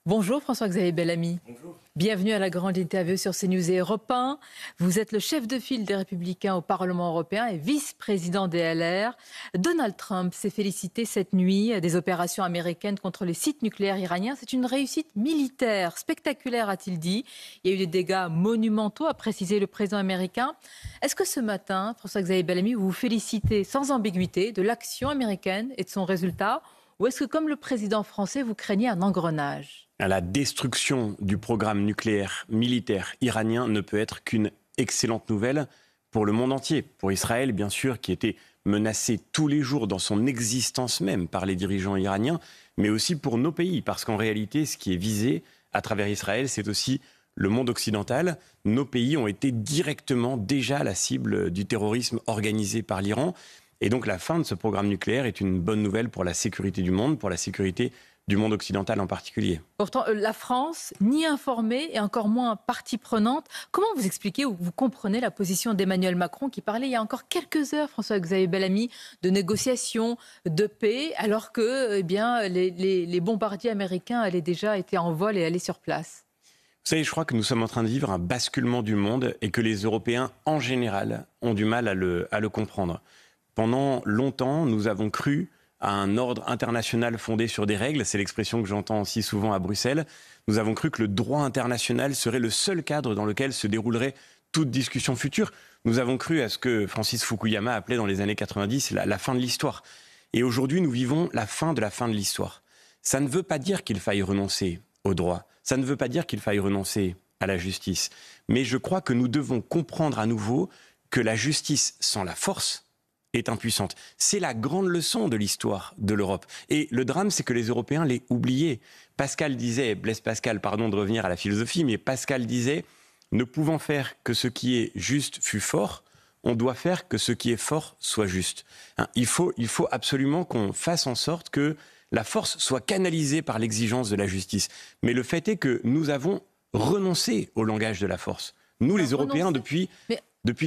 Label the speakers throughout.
Speaker 1: Bonjour François-Xavier Bellamy.
Speaker 2: Bonjour.
Speaker 1: Bienvenue à la grande interview sur CNews et Europe 1. Vous êtes le chef de file des Républicains au Parlement européen et vice-président des LR. Donald Trump s'est félicité cette nuit des opérations américaines contre les sites nucléaires iraniens. C'est une réussite militaire spectaculaire, a-t-il dit. Il y a eu des dégâts monumentaux, a précisé le président américain. Est-ce que ce matin, François-Xavier Bellamy, vous vous félicitez sans ambiguïté de l'action américaine et de son résultat ? Ou est-ce que, comme le président français, vous craignez un engrenage ?
Speaker 2: La destruction du programme nucléaire militaire iranien ne peut être qu'une excellente nouvelle pour le monde entier. Pour Israël, bien sûr, qui était menacé tous les jours dans son existence même par les dirigeants iraniens, mais aussi pour nos pays, parce qu'en réalité, ce qui est visé à travers Israël, c'est aussi le monde occidental. Nos pays ont été directement déjà la cible du terrorisme organisé par l'Iran. Et donc la fin de ce programme nucléaire est une bonne nouvelle pour la sécurité du monde, pour la sécurité du monde occidental en particulier.
Speaker 1: Pourtant, la France, ni informée et encore moins partie prenante. Comment vous expliquez ou vous comprenez la position d'Emmanuel Macron qui parlait il y a encore quelques heures, François-Xavier Bellamy, de négociations, de paix, alors que les bombardiers américains avaient déjà été en vol et allaient sur place?
Speaker 2: Vous savez, je crois que nous sommes en train de vivre un basculement du monde et que les Européens, en général, ont du mal à le comprendre. Pendant longtemps, nous avons cru à un ordre international fondé sur des règles, c'est l'expression que j'entends si souvent à Bruxelles. Nous avons cru que le droit international serait le seul cadre dans lequel se déroulerait toute discussion future. Nous avons cru à ce que Francis Fukuyama appelait dans les années 90 la fin de l'histoire. Et aujourd'hui, nous vivons la fin de l'histoire. Ça ne veut pas dire qu'il faille renoncer au droit, ça ne veut pas dire qu'il faille renoncer à la justice. Mais je crois que nous devons comprendre à nouveau que la justice sans la force est impuissante. C'est la grande leçon de l'histoire de l'Europe. Et le drame, c'est que les Européens l'aient oublié. Blaise Pascal, pardon de revenir à la philosophie, mais Pascal disait « Ne pouvant faire que ce qui est juste fût fort, on doit faire que ce qui est fort soit juste ». Il faut absolument qu'on fasse en sorte que la force soit canalisée par l'exigence de la justice. Mais le fait est que nous avons renoncé au langage de la force. Nous, les Européens, depuis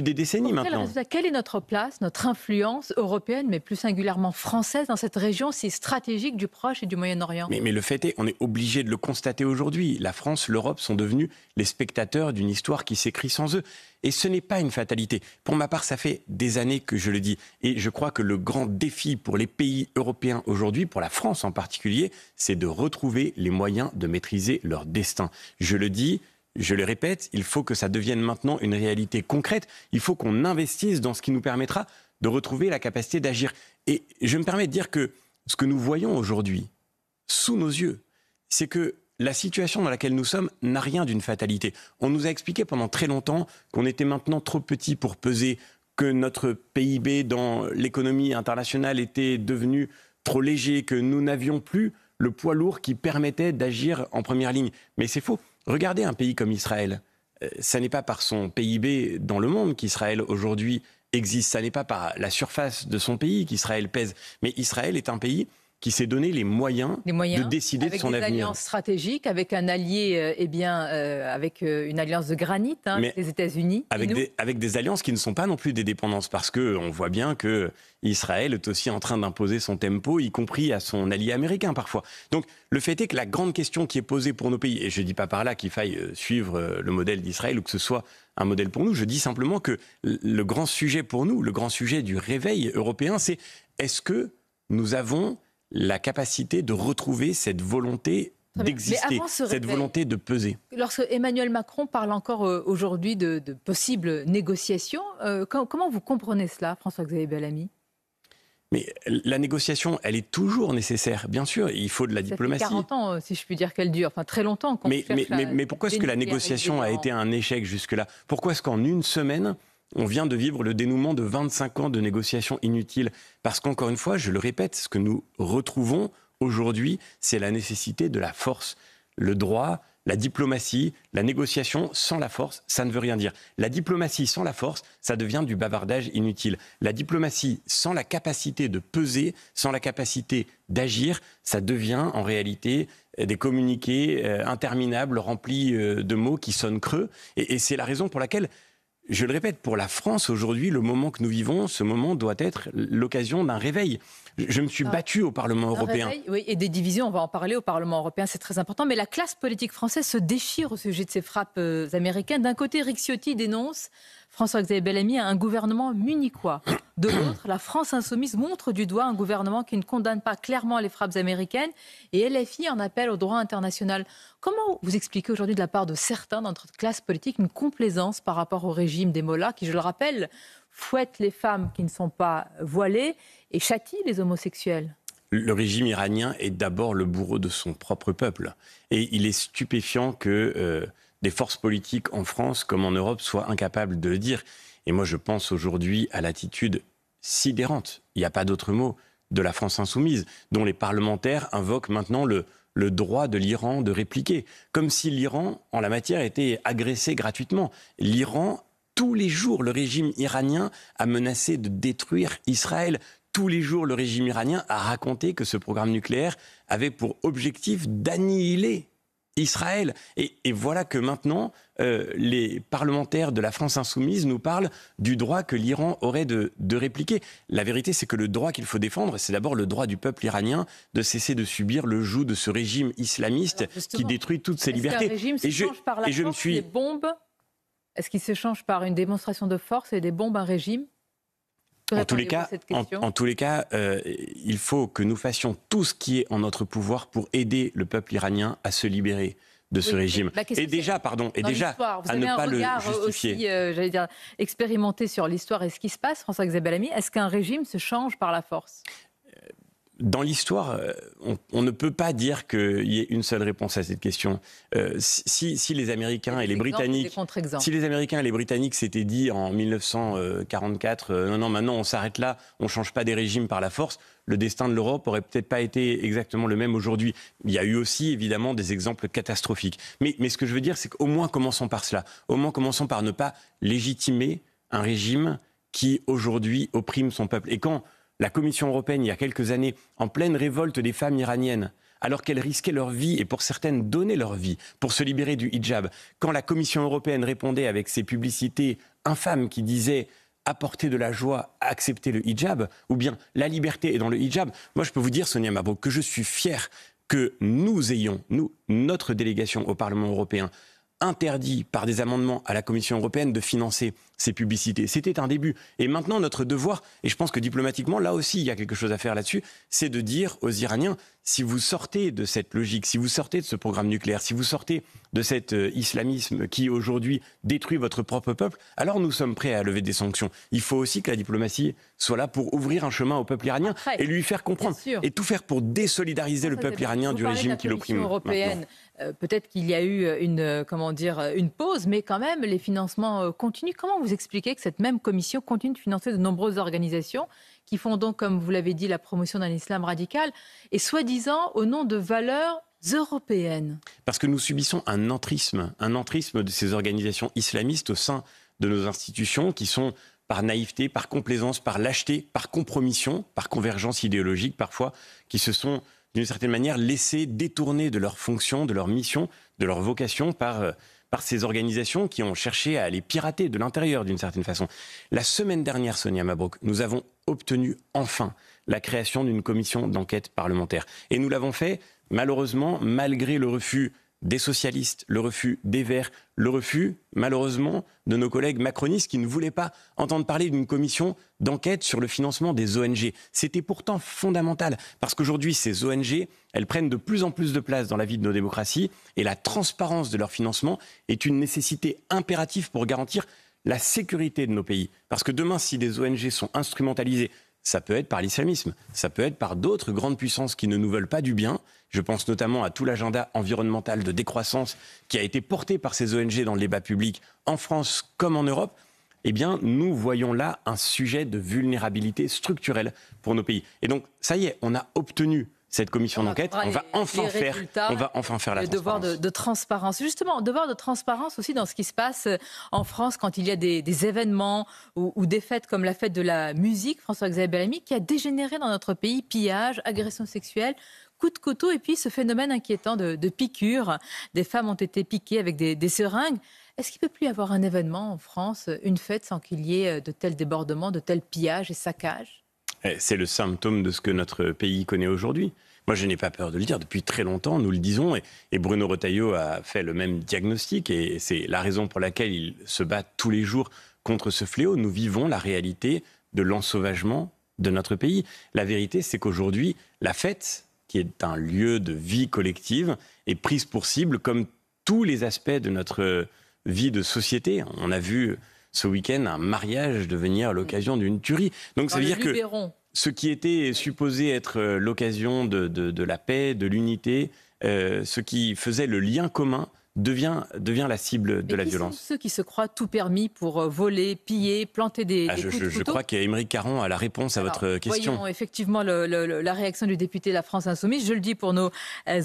Speaker 2: des décennies maintenant.
Speaker 1: Quelle est notre place, notre influence européenne, mais plus singulièrement française, dans cette région si stratégique du Proche et du Moyen-Orient ?
Speaker 2: Mais le fait est, on est obligé de le constater aujourd'hui. La France, l'Europe sont devenus les spectateurs d'une histoire qui s'écrit sans eux. Et ce n'est pas une fatalité. Pour ma part, ça fait des années que je le dis. Et je crois que le grand défi pour les pays européens aujourd'hui, pour la France en particulier, c'est de retrouver les moyens de maîtriser leur destin. Je le dis, je le répète, il faut que ça devienne maintenant une réalité concrète. Il faut qu'on investisse dans ce qui nous permettra de retrouver la capacité d'agir. Et je me permets de dire que ce que nous voyons aujourd'hui, sous nos yeux, c'est que la situation dans laquelle nous sommes n'a rien d'une fatalité. On nous a expliqué pendant très longtemps qu'on était maintenant trop petit pour peser, que notre PIB dans l'économie internationale était devenu trop léger, que nous n'avions plus le poids lourd qui permettait d'agir en première ligne. Mais c'est faux. Regardez un pays comme Israël. Ça n'est pas par son PIB dans le monde qu'Israël aujourd'hui existe. Ça n'est pas par la surface de son pays qu'Israël pèse. Mais Israël est un pays qui s'est donné les moyens de décider de son avenir.
Speaker 1: Avec des alliances stratégiques, avec un allié, avec une alliance de granit, les États-Unis.
Speaker 2: Avec des alliances qui ne sont pas non plus des dépendances, parce qu'on voit bien que Israël est aussi en train d'imposer son tempo, y compris à son allié américain parfois. Donc le fait est que la grande question qui est posée pour nos pays, et je ne dis pas par là qu'il faille suivre le modèle d'Israël ou que ce soit un modèle pour nous, je dis simplement que le grand sujet pour nous, le grand sujet du réveil européen, c'est est-ce que nous avons la capacité de retrouver cette volonté d'exister, cette volonté de peser.
Speaker 1: Lorsque Emmanuel Macron parle encore aujourd'hui de possibles négociations, comment vous comprenez cela, François-Xavier Bellamy ?
Speaker 2: Mais la négociation, elle est toujours nécessaire. Bien sûr, il faut de la diplomatie.
Speaker 1: Ça fait 40 ans, si je puis dire, qu'elle dure. Enfin, très longtemps qu'on cherche
Speaker 2: mais pourquoi est-ce que la négociation a été un échec jusque-là ? Pourquoi est-ce qu'en une semaine, on vient de vivre le dénouement de 25 ans de négociations inutiles? Parce qu'encore une fois, je le répète, ce que nous retrouvons aujourd'hui, c'est la nécessité de la force. Le droit, la diplomatie, la négociation sans la force, ça ne veut rien dire. La diplomatie sans la force, ça devient du bavardage inutile. La diplomatie sans la capacité de peser, sans la capacité d'agir, ça devient en réalité des communiqués interminables remplis de mots qui sonnent creux. Et c'est la raison pour laquelle Je le répète, pour la France, aujourd'hui, le moment que nous vivons, ce moment doit être l'occasion d'un réveil. Je me suis battu au Parlement européen.
Speaker 1: Réveil, oui, et des divisions, on va en parler au Parlement européen, c'est très important. Mais la classe politique française se déchire au sujet de ces frappes américaines. D'un côté, Rick Ciotti dénonce François-Xavier Bellamy un gouvernement munichois. De l'autre, la France insoumise montre du doigt un gouvernement qui ne condamne pas clairement les frappes américaines et LFI en appelle au droit international. Comment vous expliquez aujourd'hui de la part de certains dans notre classe politique une complaisance par rapport au régime des Mollahs qui, je le rappelle, fouette les femmes qui ne sont pas voilées et châtie les homosexuels?
Speaker 2: Le régime iranien est d'abord le bourreau de son propre peuple. Et il est stupéfiant que des forces politiques en France comme en Europe soient incapables de le dire. Et moi, je pense aujourd'hui à l'attitude sidérante, il n'y a pas d'autre mot, de la France insoumise, dont les parlementaires invoquent maintenant le droit de l'Iran de répliquer. Comme si l'Iran, en la matière, était agressé gratuitement. L'Iran, tous les jours, le régime iranien a menacé de détruire Israël. Tous les jours, le régime iranien a raconté que ce programme nucléaire avait pour objectif d'annihiler Israël. Et voilà que maintenant, les parlementaires de la France insoumise nous parlent du droit que l'Iran aurait de répliquer. La vérité, c'est que le droit qu'il faut défendre, c'est d'abord le droit du peuple iranien de cesser de subir le joug de ce régime islamiste qui détruit toutes ses libertés.
Speaker 1: Régime se change par la force, des bombes. Est-ce qu'il se change par une démonstration de force et des bombes, un régime?
Speaker 2: En tous les cas, il faut que nous fassions tout ce qui est en notre pouvoir pour aider le peuple iranien à se libérer de ce régime. Et déjà, à ne pas le justifier.
Speaker 1: Aussi, j'allais dire, expérimenté sur l'histoire et ce qui se passe, François-Xavier Bellamy. Est-ce qu'un régime se change par la force?
Speaker 2: Dans l'histoire, on ne peut pas dire qu'il y ait une seule réponse à cette question. Si les Américains et les Britanniques, s'étaient dit en 1944, non, maintenant on s'arrête là, on ne change pas des régimes par la force, le destin de l'Europe aurait peut-être pas été exactement le même aujourd'hui. Il y a eu aussi évidemment des exemples catastrophiques. Mais ce que je veux dire, c'est qu'au moins commençons par cela. Au moins commençons par ne pas légitimer un régime qui aujourd'hui opprime son peuple. Et quand la Commission européenne, il y a quelques années, en pleine révolte des femmes iraniennes, alors qu'elles risquaient leur vie, et pour certaines donnaient leur vie, pour se libérer du hijab, quand la Commission européenne répondait avec ses publicités infâmes qui disaient « apporter de la joie, accepter le hijab », ou bien « la liberté est dans le hijab », moi je peux vous dire, Sonia Mabrouk, que je suis fier que nous ayons, notre délégation au Parlement européen, interdit par des amendements à la Commission européenne de financer ces publicités. C'était un début. Et maintenant, notre devoir, et je pense que diplomatiquement, là aussi, il y a quelque chose à faire là-dessus, c'est de dire aux Iraniens, si vous sortez de cette logique, si vous sortez de ce programme nucléaire, si vous sortez de cet islamisme qui aujourd'hui détruit votre propre peuple, alors nous sommes prêts à lever des sanctions. Il faut aussi que la diplomatie soit là pour ouvrir un chemin au peuple iranien et lui faire comprendre et tout faire pour désolidariser le peuple iranien du régime qui l'opprime.
Speaker 1: Peut-être qu'il y a eu une pause, mais quand même, les financements continuent. Comment vous expliquez que cette même commission continue de financer de nombreuses organisations qui font donc, comme vous l'avez dit, la promotion d'un islam radical et soi-disant au nom de valeurs européennes?
Speaker 2: Parce que nous subissons un entrisme de ces organisations islamistes au sein de nos institutions qui sont par naïveté, par complaisance, par lâcheté, par compromission, par convergence idéologique parfois, qui se sont d'une certaine manière laissés détourner de leur fonction, de leur mission, de leur vocation par ces organisations qui ont cherché à les pirater de l'intérieur d'une certaine façon. La semaine dernière, Sonia Mabrouk, nous avons obtenu enfin la création d'une commission d'enquête parlementaire. Et nous l'avons fait, malheureusement, malgré le refus des socialistes, le refus des Verts, le refus, malheureusement, de nos collègues macronistes qui ne voulaient pas entendre parler d'une commission d'enquête sur le financement des ONG. C'était pourtant fondamental, parce qu'aujourd'hui, ces ONG, elles prennent de plus en plus de place dans la vie de nos démocraties, et la transparence de leur financement est une nécessité impérative pour garantir la sécurité de nos pays. Parce que demain, si des ONG sont instrumentalisées, ça peut être par l'islamisme, ça peut être par d'autres grandes puissances qui ne nous veulent pas du bien. Je pense notamment à tout l'agenda environnemental de décroissance qui a été porté par ces ONG dans le débat public en France comme en Europe. Eh bien, nous voyons là un sujet de vulnérabilité structurelle pour nos pays. Et donc, ça y est, on a obtenu cette commission d'enquête, on va enfin faire la transparence.
Speaker 1: Le devoir de transparence. Justement, devoir de transparence aussi dans ce qui se passe en France quand il y a des événements ou des fêtes comme la fête de la musique, François-Xavier Bellamy, qui a dégénéré dans notre pays, pillage, agression sexuelle, coups de couteau et puis ce phénomène inquiétant de piqûres. Des femmes ont été piquées avec des seringues. Est-ce qu'il ne peut plus y avoir un événement en France, une fête, sans qu'il y ait de tels débordements, de tels pillages et saccages?
Speaker 2: C'est le symptôme de ce que notre pays connaît aujourd'hui. Moi, je n'ai pas peur de le dire. Depuis très longtemps, nous le disons, et Bruno Retailleau a fait le même diagnostic, et c'est la raison pour laquelle il se bat tous les jours contre ce fléau. Nous vivons la réalité de l'ensauvagement de notre pays. La vérité, c'est qu'aujourd'hui, la fête, qui est un lieu de vie collective, est prise pour cible comme tous les aspects de notre vie de société. On a vu ce week-end un mariage devenir l'occasion d'une tuerie. Donc ça veut dire que ce qui était supposé être l'occasion de la paix, de l'unité, ce qui faisait le lien commun, devient la cible de la violence.
Speaker 1: Sont ceux qui se croient tout permis pour voler, piller, planter des coups de couteau?
Speaker 2: Je crois qu'Aymeric Caron a la réponse à votre question.
Speaker 1: Voyons effectivement la réaction du député de la France Insoumise. Je le dis pour nos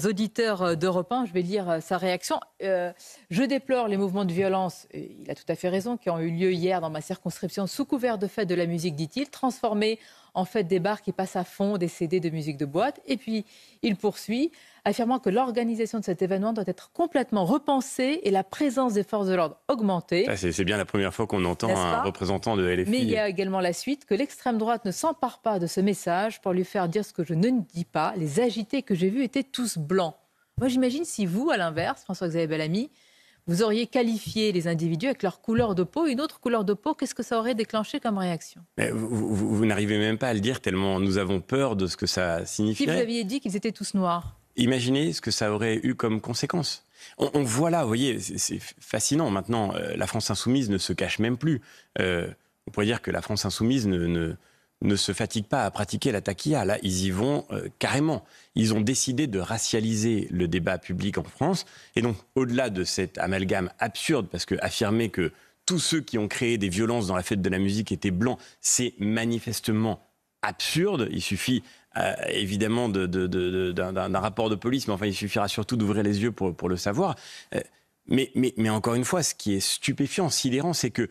Speaker 1: auditeurs d'Europe 1, je vais lire sa réaction. Je déplore les mouvements de violence, et il a tout à fait raison, qui ont eu lieu hier dans ma circonscription sous couvert de fête de la musique, dit-il, transformés en fait des bars qui passent à fond des CD de musique de boîte. Et puis, il poursuit, affirmant que l'organisation de cet événement doit être complètement repensée et la présence des forces de l'ordre augmentée.
Speaker 2: C'est bien la première fois qu'on entend un représentant de LFI.
Speaker 1: Mais il y a également la suite, que l'extrême droite ne s'empare pas de ce message pour lui faire dire ce que je ne dis pas. Les agités que j'ai vus étaient tous blancs. Moi, j'imagine si vous, à l'inverse, François-Xavier Bellamy, vous auriez qualifié les individus avec leur couleur de peau, une autre couleur de peau, qu'est-ce que ça aurait déclenché comme réaction?
Speaker 2: Mais vous n'arrivez même pas à le dire tellement nous avons peur de ce que ça signifierait.
Speaker 1: Si vous aviez dit qu'ils étaient tous noirs.
Speaker 2: Imaginez ce que ça aurait eu comme conséquence. On voit là, vous voyez, c'est fascinant. Maintenant, la France insoumise ne se cache même plus. On pourrait dire que la France insoumise ne se fatigue pas à pratiquer la taquilla. Là, ils y vont carrément. Ils ont décidé de racialiser le débat public en France. Et donc, au-delà de cet amalgame absurde, parce que affirmer que tous ceux qui ont créé des violences dans la fête de la musique étaient blancs, c'est manifestement absurde. Il suffit évidemment d'un rapport de police, mais enfin, il suffira surtout d'ouvrir les yeux pour le savoir. Mais encore une fois, ce qui est stupéfiant, sidérant, c'est que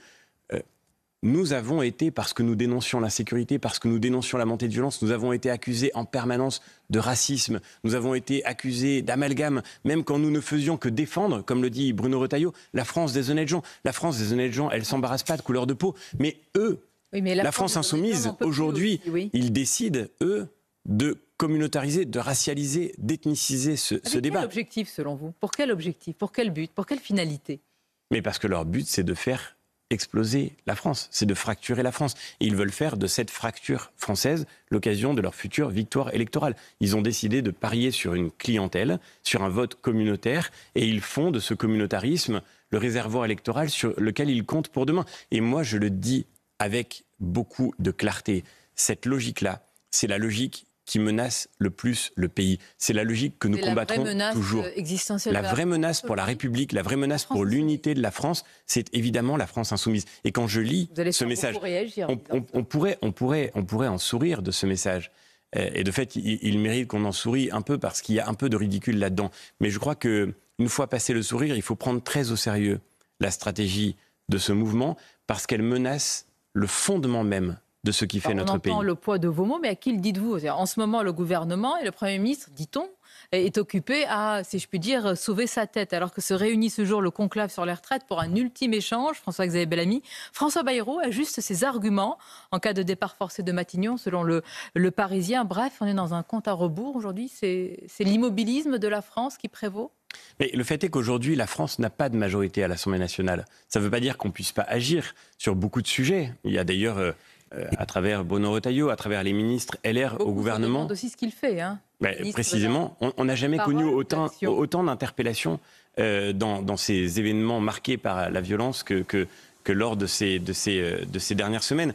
Speaker 2: nous avons été, parce que nous dénoncions l'insécurité, parce que nous dénoncions la montée de violence, nous avons été accusés en permanence de racisme, nous avons été accusés d'amalgame, même quand nous ne faisions que défendre, comme le dit Bruno Retailleau, la France des honnêtes gens. La France des honnêtes gens, elle ne s'embarrasse pas de couleur de peau, mais eux, oui, mais la France insoumise, aujourd'hui, oui, ils décident, eux, de communautariser, de racialiser, d'ethniciser ce débat.
Speaker 1: Quel objectif, selon vous? Pour quel objectif? Pour quel but? Pour quelle finalité?
Speaker 2: Mais parce que leur but, c'est de faire exploser la France, c'est de fracturer la France. Et ils veulent faire de cette fracture française l'occasion de leur future victoire électorale. Ils ont décidé de parier sur une clientèle, sur un vote communautaire, et ils font de ce communautarisme le réservoir électoral sur lequel ils comptent pour demain. Et moi, je le dis avec beaucoup de clarté, cette logique-là, c'est la logique qui menace le plus le pays. C'est la logique que nous combattrons toujours. La vraie menace pour la République, la vraie menace pour l'unité de la France, c'est évidemment la France insoumise. Et quand je lis ce message, on pourrait en sourire de ce message. Et de fait, il mérite qu'on en sourie un peu parce qu'il y a un peu de ridicule là-dedans. Mais je crois qu'une fois passé le sourire, il faut prendre très au sérieux la stratégie de ce mouvement parce qu'elle menace le fondement même de ce qui fait notre pays.
Speaker 1: On entend le poids de vos mots, mais à qui le dites-vous? En ce moment, le gouvernement et le Premier ministre, dit-on, est occupé à, si je puis dire, sauver sa tête, alors que se réunit ce jour le conclave sur les retraites pour un ultime échange. François-Xavier Bellamy, François Bayrou ajuste ses arguments en cas de départ forcé de Matignon, selon le Parisien. Bref, on est dans un compte à rebours aujourd'hui. C'est l'immobilisme de la France qui prévaut?
Speaker 2: Mais le fait est qu'aujourd'hui, la France n'a pas de majorité à l'Assemblée nationale. Ça ne veut pas dire qu'on ne puisse pas agir sur beaucoup de sujets. Il y a d'ailleurs, à travers Bruno Retailleau, à travers les ministres LR au gouvernement...
Speaker 1: Beaucoup aussi ce qu'il fait. Hein.
Speaker 2: Précisément, on n'a jamais connu autant d'interpellations dans ces événements marqués par la violence que lors de ces dernières semaines.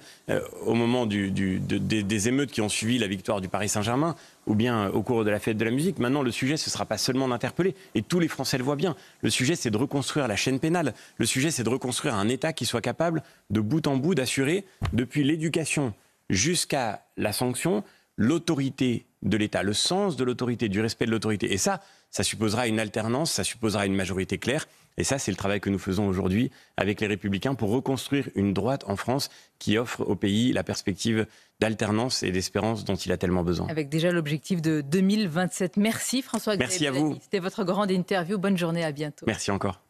Speaker 2: Au moment des émeutes qui ont suivi la victoire du Paris Saint-Germain, ou bien au cours de la fête de la musique, maintenant le sujet, ce ne sera pas seulement d'interpeller, et tous les Français le voient bien. Le sujet, c'est de reconstruire la chaîne pénale. Le sujet, c'est de reconstruire un État qui soit capable, de bout en bout, d'assurer, depuis l'éducation jusqu'à la sanction, l'autorité de l'État, le sens de l'autorité, du respect de l'autorité. Et ça supposera une alternance, ça supposera une majorité claire. Et ça, c'est le travail que nous faisons aujourd'hui avec les Républicains pour reconstruire une droite en France qui offre au pays la perspective d'alternance et d'espérance dont il a tellement besoin.
Speaker 1: Avec déjà l'objectif de 2027. Merci François.
Speaker 2: Merci à vous.
Speaker 1: C'était votre grande interview. Bonne journée, à bientôt.
Speaker 2: Merci encore.